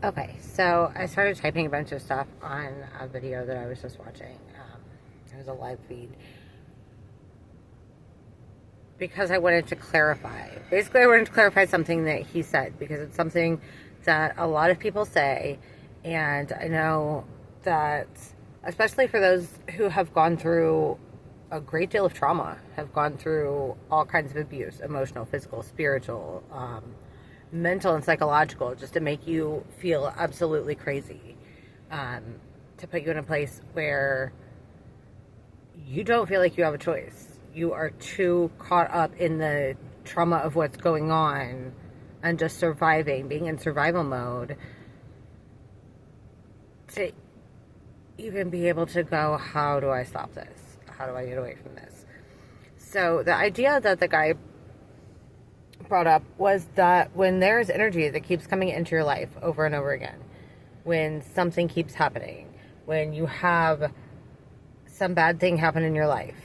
Okay, so I started typing a bunch of stuff on a video that I was just watching. It was a live feed because I wanted to clarify. Basically, I wanted to clarify something that he said because it's something that a lot of people say, and I know that, especially for those who have gone through a great deal of trauma, have gone through all kinds of abuse, emotional, physical, spiritual, mental and psychological, just to make you feel absolutely crazy, to put you in a place where you don't feel like you have a choice. You are too caught up in the trauma of what's going on and just surviving, being in survival mode, to even be able to go, how do I stop this? How do I get away from this? So the idea that the guy brought up was that when there's energy that keeps coming into your life over and over again, when something keeps happening, when you have some bad thing happen in your life,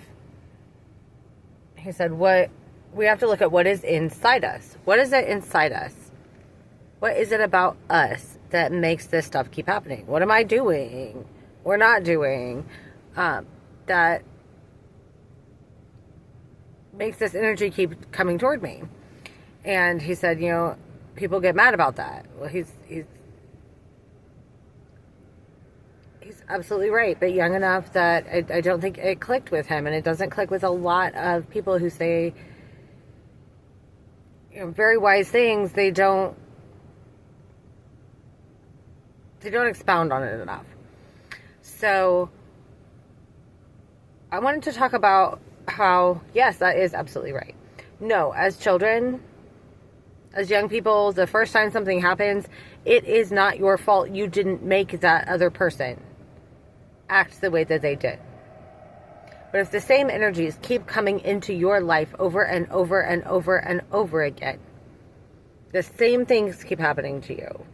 he said, what we have to look at what is inside us. What is it inside us? What is it about us that makes this stuff keep happening? What am I doing or not doing that makes this energy keep coming toward me? And he said, people get mad about that. Well, he's absolutely right, but young enough that I don't think it clicked with him, and it doesn't click with a lot of people who say, very wise things. They don't expound on it enough. So I wanted to talk about how, yes, that is absolutely right. No, as children, as young people, the first time something happens, it is not your fault. You didn't make that other person act the way that they did. But if the same energies keep coming into your life over and over and over and over again, the same things keep happening to you,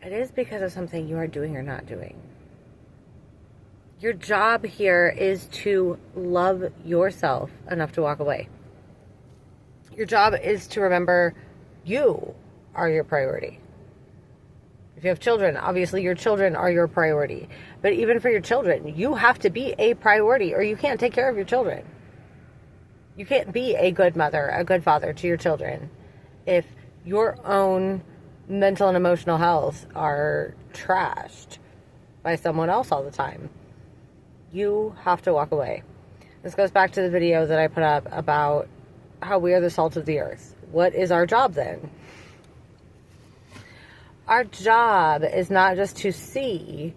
it is because of something you are doing or not doing. Your job here is to love yourself enough to walk away. Your job is to remember you are your priority. If you have children, obviously your children are your priority. But even for your children, you have to be a priority or you can't take care of your children. You can't be a good mother, a good father to your children if your own mental and emotional health are trashed by someone else all the time. You have to walk away. This goes back to the video that I put up about how we are the salt of the earth. What is our job then? Our job is not just to see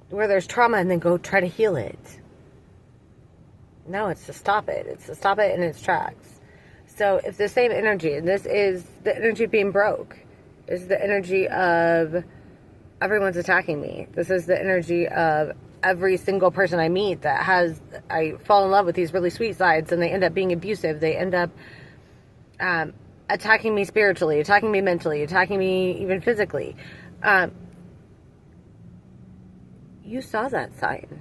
where there's trauma and then go try to heal it. No, it's to stop it. It's to stop it in its tracks. So if the same energy, and this is the energy being broke, this is the energy of everyone's attacking me. This is the energy of every single person I meet I fall in love with these really sweet sides and they end up being abusive. They end up attacking me spiritually, attacking me mentally, attacking me even physically. You saw that sign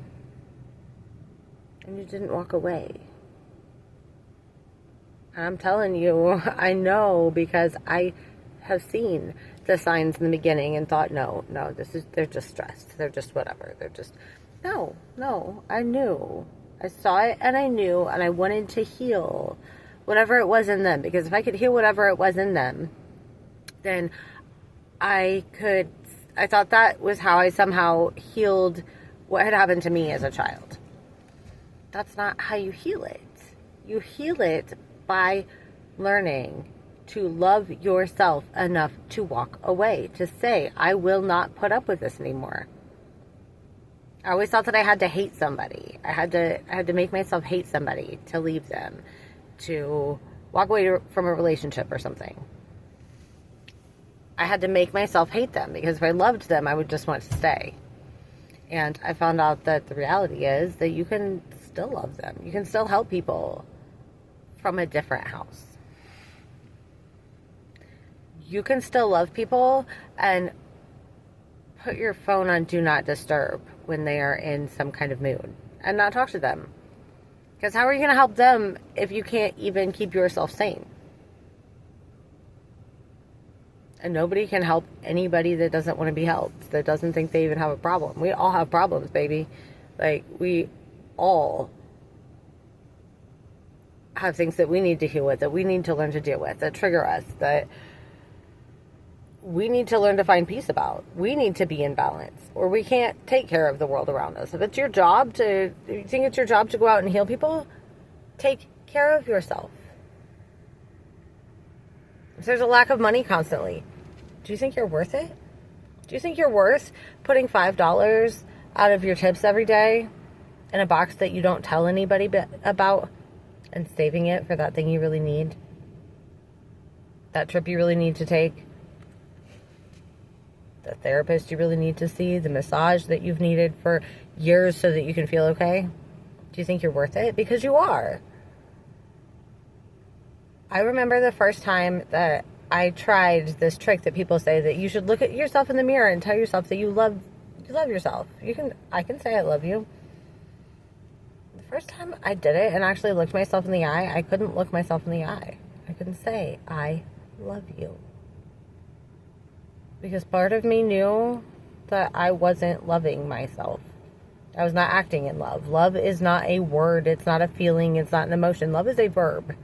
and you didn't walk away. And I'm telling you, I know because I have seen the signs in the beginning and thought, no, they're just stressed. They're just whatever. No, I knew. I saw it and I knew and I wanted to heal whatever it was in them, because if I could heal whatever it was in them, then I thought that was how I somehow healed what had happened to me as a child. That's not how you heal it. You heal it by learning to love yourself enough to walk away, to say, I will not put up with this anymore. I always thought that I had to hate somebody. I had to make myself hate somebody to leave them, to walk away from a relationship or something. I had to make myself hate them because if I loved them, I would just want to stay. And I found out that the reality is that you can still love them. You can still help people from a different house. You can still love people and put your phone on do not disturb when they are in some kind of mood and not talk to them. Because how are you going to help them if you can't even keep yourself sane? And nobody can help anybody that doesn't want to be helped, that doesn't think they even have a problem. We all have problems, baby. Like, we all have things that we need to heal with, that we need to learn to deal with, that trigger us, that we need to learn to find peace about. We need to be in balance, or we can't take care of the world around us. If it's your job to, if you think it's your job to go out and heal people, take care of yourself. If there's a lack of money constantly, do you think you're worth it? Do you think you're worth putting $5 out of your tips every day in a box that you don't tell anybody about and saving it for that thing you really need? That trip you really need to take? The therapist you really need to see? The massage that you've needed for years so that you can feel okay? Do you think you're worth it? Because you are. I remember the first time that I tried this trick that people say that you should look at yourself in the mirror and tell yourself that you love yourself. I can say I love you. The first time I did it and actually looked myself in the eye, I couldn't look myself in the eye. I couldn't say, I love you. Because part of me knew that I wasn't loving myself. I was not acting in love. Love is not a word. It's not a feeling. It's not an emotion. Love is a verb.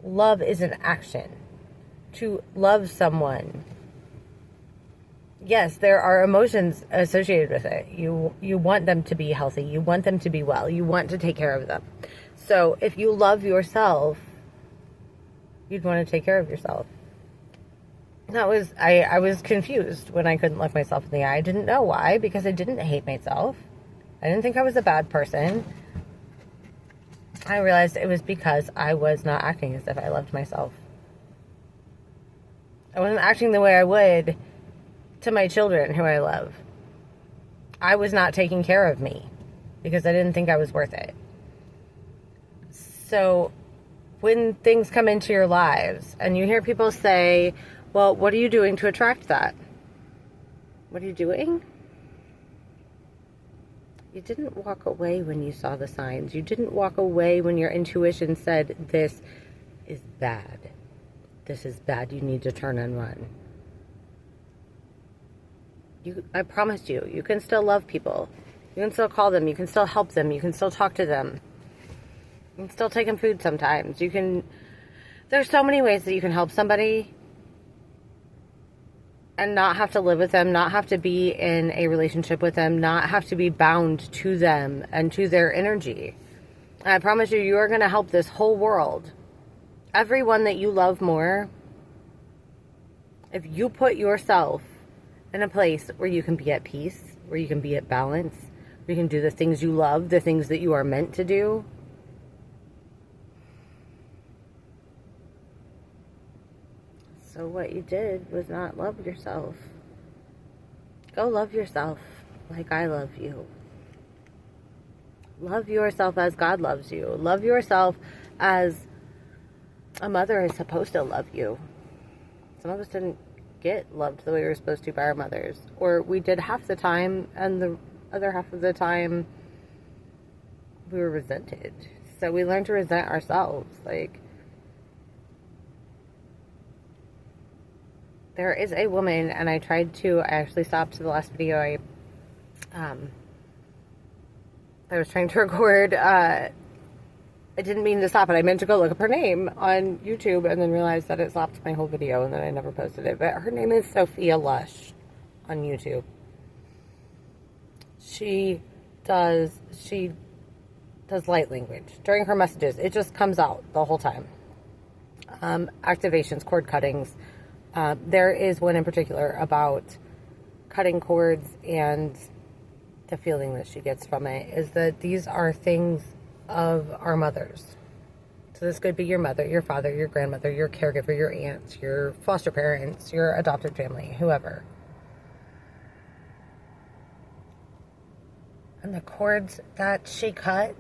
Love is an action. To love someone. Yes, there are emotions associated with it. You want them to be healthy. You want them to be well. You want to take care of them. So if you love yourself, you'd want to take care of yourself. I was confused when I couldn't look myself in the eye. I didn't know why, because I didn't hate myself. I didn't think I was a bad person. I realized it was because I was not acting as if I loved myself. I wasn't acting the way I would to my children who I love. I was not taking care of me because I didn't think I was worth it. So when things come into your lives and you hear people say, well, what are you doing to attract that? What are you doing? You didn't walk away when you saw the signs. You didn't walk away when your intuition said, this is bad. This is bad. You need to turn and run. I promise you, you can still love people. You can still call them. You can still help them. You can still talk to them. You can still take them food sometimes. There's so many ways that you can help somebody and not have to live with them, not have to be in a relationship with them, not have to be bound to them and to their energy. And I promise you, you are going to help this whole world. Everyone that you love more, if you put yourself in a place where you can be at peace, where you can be at balance, where you can do the things you love, the things that you are meant to do, so what you did was not love yourself. Go love yourself like I love you. Love yourself as God loves you. Love yourself as a mother is supposed to love you. Some of us didn't get loved the way we were supposed to by our mothers. Or we did half the time, and the other half of the time we were resented. So we learned to resent ourselves. Like, there is a woman, and I actually stopped the last video I was trying to record. I didn't mean to stop it. I meant to go look up her name on YouTube and then realized that it stopped my whole video and then I never posted it. But her name is Sophia Lush on YouTube. She does light language. During her messages, it just comes out the whole time. Activations, cord cuttings. There is one in particular about cutting cords, and the feeling that she gets from it is that these are things of our mothers. So this could be your mother, your father, your grandmother, your caregiver, your aunts, your foster parents, your adopted family, whoever. And the cords that she cut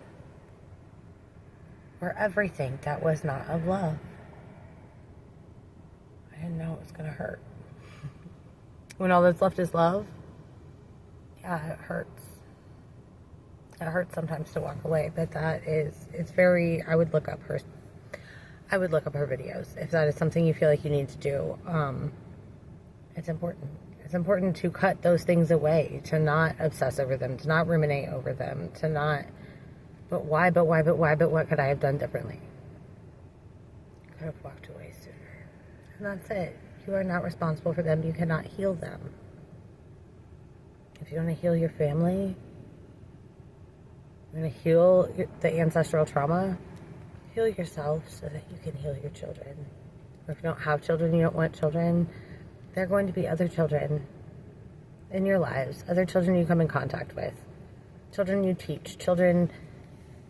were everything that was not of love. I didn't know it was going to hurt. When all that's left is love, yeah, it hurts. It hurts sometimes to walk away, but it's very, I would look up her I would look up her videos if that is something you feel like you need to do. It's important. It's important to cut those things away, to not obsess over them, to not ruminate over them, to not, but why, but why, but why, but what could I have done differently? Could have walked away sooner. And that's it. You are not responsible for them. You cannot heal them. If you want to heal your family, you want to heal the ancestral trauma, heal yourself so that you can heal your children. Or if you don't have children, you don't want children, there are going to be other children in your lives, other children you come in contact with, children you teach, children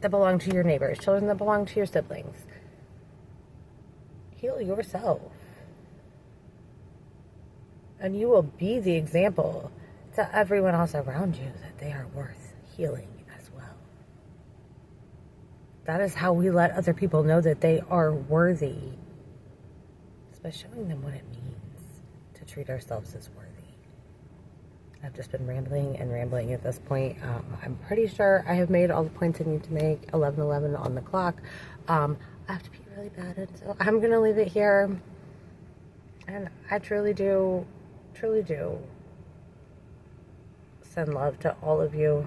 that belong to your neighbors, children that belong to your siblings. Heal yourself. And you will be the example to everyone else around you that they are worth healing as well. That is how we let other people know that they are worthy. It's by showing them what it means to treat ourselves as worthy. I've just been rambling and rambling at this point. I'm pretty sure I have made all the points I need to make. 11:11 on the clock. I have to pee really bad, and so I'm going to leave it here. And I truly do send love to all of you.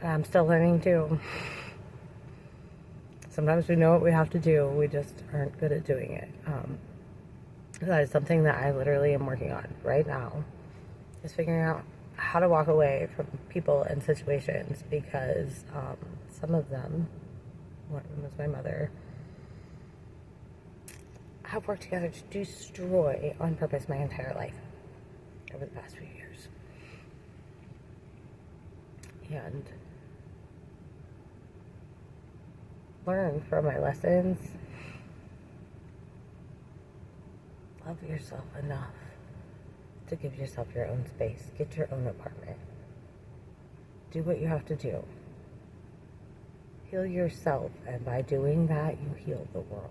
I'm still learning too. Sometimes we know what we have to do, we just aren't good at doing it. That is something that I literally am working on right now, is figuring out how to walk away from people and situations, because some of them, one of them was my mother, have worked together to destroy on purpose my entire life over the past few years. And learn from my lessons. Love yourself enough to give yourself your own space. Get your own apartment. Do what you have to do. Heal yourself, and by doing that, you heal the world.